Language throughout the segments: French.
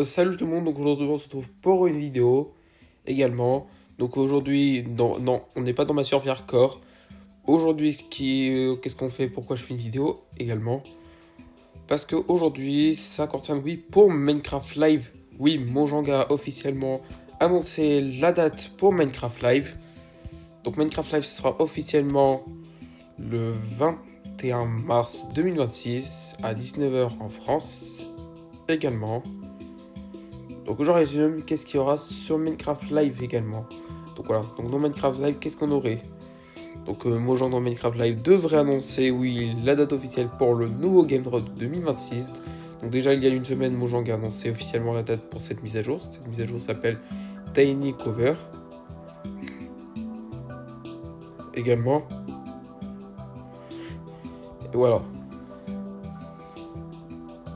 Salut tout le monde, donc aujourd'hui on se retrouve pour une vidéo également. Donc aujourd'hui, non, on n'est pas dans ma survie hardcore. Aujourd'hui, qu'est-ce qu'on fait, pourquoi je fais une vidéo également? Parce que aujourd'hui, ça concerne, oui, pour Minecraft Live. Oui, Mojang a officiellement annoncé la date pour Minecraft Live. Donc Minecraft Live sera officiellement le 21 mars 2026 à 19 h en France également. Donc je résume, qu'est-ce qu'il y aura sur Minecraft Live également. Donc voilà, donc dans Minecraft Live, qu'est-ce qu'on aurait? Donc Mojang dans Minecraft Live devrait annoncer, oui, la date officielle pour le nouveau Game Drop 2026. Donc déjà, il y a une semaine, Mojang a annoncé officiellement la date pour cette mise à jour. Cette mise à jour s'appelle Tiny Cover. Également. Et voilà.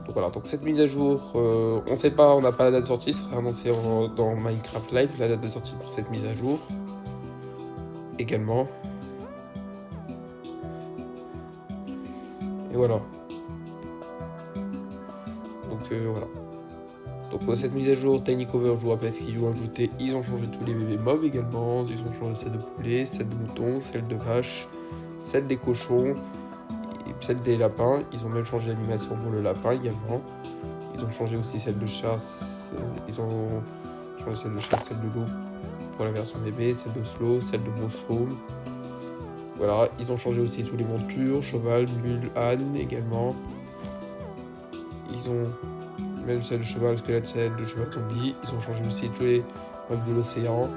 Donc voilà, donc cette mise à jour, on ne sait pas, on n'a pas la date de sortie, ça sera annoncé dans Minecraft Live, la date de sortie pour cette mise à jour. Également. Et voilà. Donc voilà. Donc cette mise à jour, Tiny Cover, je vous rappelle ce qu'ils ont ajouté. Ils ont changé tous les bébés mobs également. Ils ont changé celle de poulet, celle de mouton, celle de vache, celle des cochons, et celle des lapins. Ils ont même changé l'animation pour le lapin également. Ils ont changé aussi celle de chasse. Ils ont changé celle de chasse, celle de loup pour la version bébé, celle de slow, celle de mushroom. Voilà, ils ont changé aussi tous les montures, cheval, mule, âne également. Ils ont même celle de cheval squelette, celle de cheval zombie. Ils ont changé aussi tous les mobs de l'océan.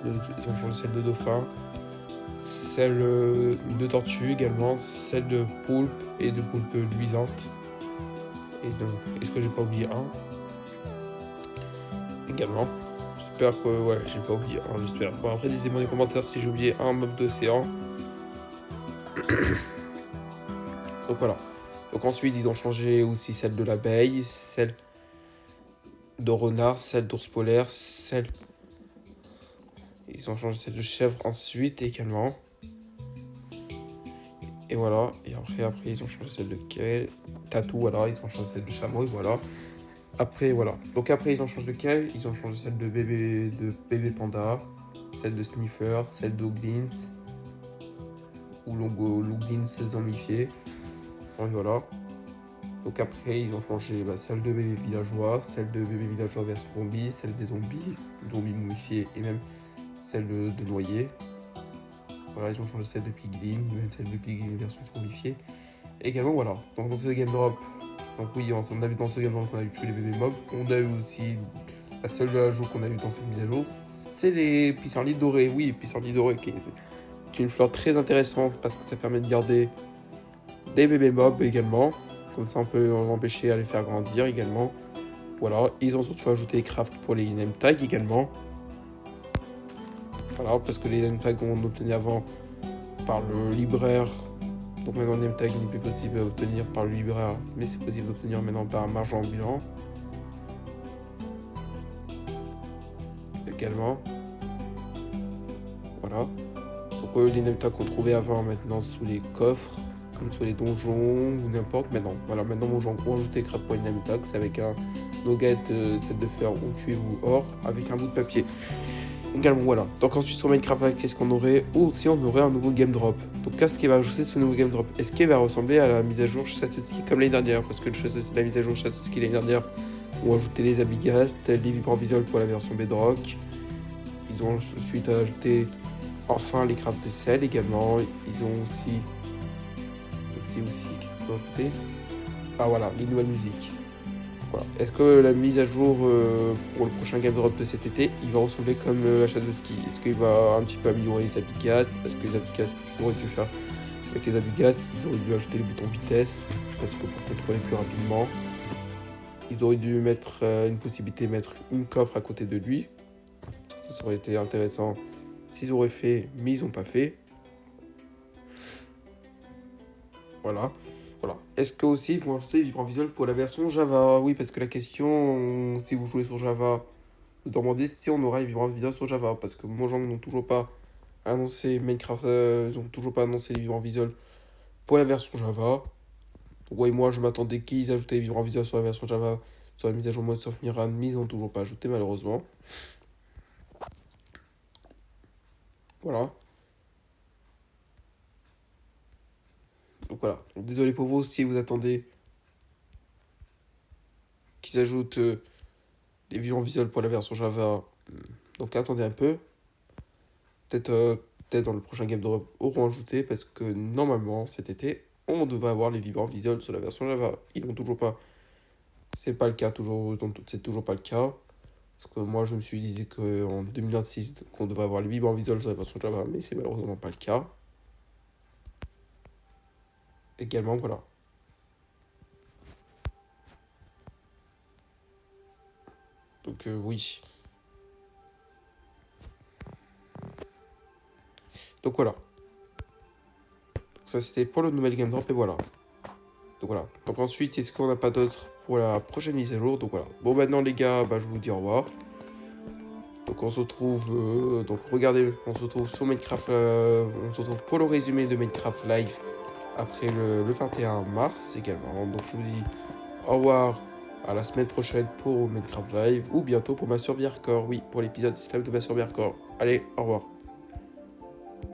Ils ont changé celle de dauphin, celle de tortue également, celle de poulpe et de poulpe luisante. Et donc, est-ce que j'ai pas oublié un également? J'espère que ouais, j'ai pas oublié un, j'espère. Bon, après, dites-moi dans les commentaires si j'ai oublié un mob d'océan. Donc voilà. Donc ensuite, ils ont changé aussi celle de l'abeille, celle de renard, celle d'ours polaire, celle. Ils ont changé celle de chèvre ensuite également. Et voilà. Et après ils ont changé celle de quel tatou, voilà. Ils ont changé celle de chameau, et voilà. Après, voilà. Donc après, ils ont changé de quel? Ils ont changé celle de bébé panda, celle de sniffer, celle d'Oglins, ou Loglins zombifié. Et voilà. Donc après, ils ont changé celle de bébé villageois, celle de bébé villageois version zombie, celle des zombies momifiés et même celle de noyer. Voilà, ils ont changé celle de piglin, même celle de piglin version zombifiée. Et également, voilà. Donc dans ce game drop, donc oui, on a vu dans ce game drop qu'on a eu tous les bébés mobs. On a eu aussi la seule à jour qu'on a eu dans cette mise à jour, c'est les pissenlits dorés. Oui, les pissenlits dorés, qui est une fleur très intéressante parce que ça permet de garder des bébés mobs également. Comme ça, on peut en empêcher à les faire grandir également. Voilà, ils ont surtout ajouté craft pour les name tags également. Voilà, parce que les name tags on obtenait avant par le libraire. Donc maintenant, name tag n'est plus possible à obtenir par le libraire, mais c'est possible d'obtenir maintenant par un marchand ambulant. Également. Voilà. Donc les name tags qu'on trouvait avant maintenant sous les coffres, comme sous les donjons ou n'importe. Maintenant, voilà, maintenant mon genre pour ajouter craft pour les name tags, c'est avec un nugget, set de fer ou cuivre ou or, avec un bout de papier. Également, voilà. Donc ensuite sur Minecraft, qu'est-ce qu'on aurait? Ou si on aurait un nouveau game drop. Donc qu'est-ce qui va ajouter ce nouveau game drop? Est-ce qu'il va ressembler à la mise à jour Chassoski comme l'année dernière? Parce que la mise à jour Chassoski l'année dernière ont ajouté les Abigast, les vibrants visuels pour la version Bedrock. Ils ont ensuite ajouté enfin les crafts de sel également. Ils ont aussi qu'est-ce qu'ils ont ajouté? Ah voilà, les nouvelles musiques. Voilà. Est-ce que la mise à jour pour le prochain Game Drop de cet été, il va ressembler comme l'achat de ski? Est-ce qu'il va un petit peu améliorer les Abigast? Parce que les Abigast, qu'est-ce qu'ils auraient dû faire avec les Abigast? Ils auraient dû ajouter les boutons vitesse, parce que pour contrôler plus rapidement. Ils auraient dû mettre une possibilité de mettre une coffre à côté de lui. Ça aurait été intéressant s'ils auraient fait, mais ils n'ont pas fait. Voilà. Voilà. Est-ce que aussi ils vont ajouter vibrant visuel pour la version Java? Oui, parce que la question, si vous jouez sur Java, vous demandez si on aura les vibrants visuels sur Java. Parce que Mojang n'ont toujours pas annoncé Minecraft, ils n'ont toujours pas annoncé les vibrants visuels pour la version Java. Donc, ouais, moi je m'attendais qu'ils ajoutaient les vibrants visuels sur la version Java Sur la mise à jour Mods of Miran, mais ils n'ont toujours pas ajouté malheureusement. Voilà. Donc voilà. Donc, désolé pour vous si vous attendez qu'ils ajoutent des vues en visuel pour la version Java. Donc attendez un peu. Peut-être dans le prochain Game Drop auront ajouté parce que normalement cet été on devait avoir les vibres en visuel sur la version Java. Ils n'ont toujours pas. C'est pas le cas toujours. C'est toujours pas le cas. Parce que moi je me suis dit qu'en 2026 qu'on devrait avoir les vibres en visuel sur la version Java, mais c'est malheureusement pas le cas. Également voilà. Donc oui. Donc voilà. Donc, ça c'était pour le nouvel Game Drop et voilà. Donc voilà. Donc ensuite, est-ce qu'on n'a pas d'autres pour la prochaine mise à jour? Donc voilà. Bon maintenant les gars, bah, je vous dis au revoir. Donc on se retrouve, donc regardez, on se retrouve sur Minecraft, on se retrouve pour le résumé de Minecraft Live après le 21 mars également. Donc je vous dis au revoir à la semaine prochaine pour Minecraft Live ou bientôt pour ma survie hardcore, oui, pour l'épisode 19 de ma survie hardcore. Allez, au revoir.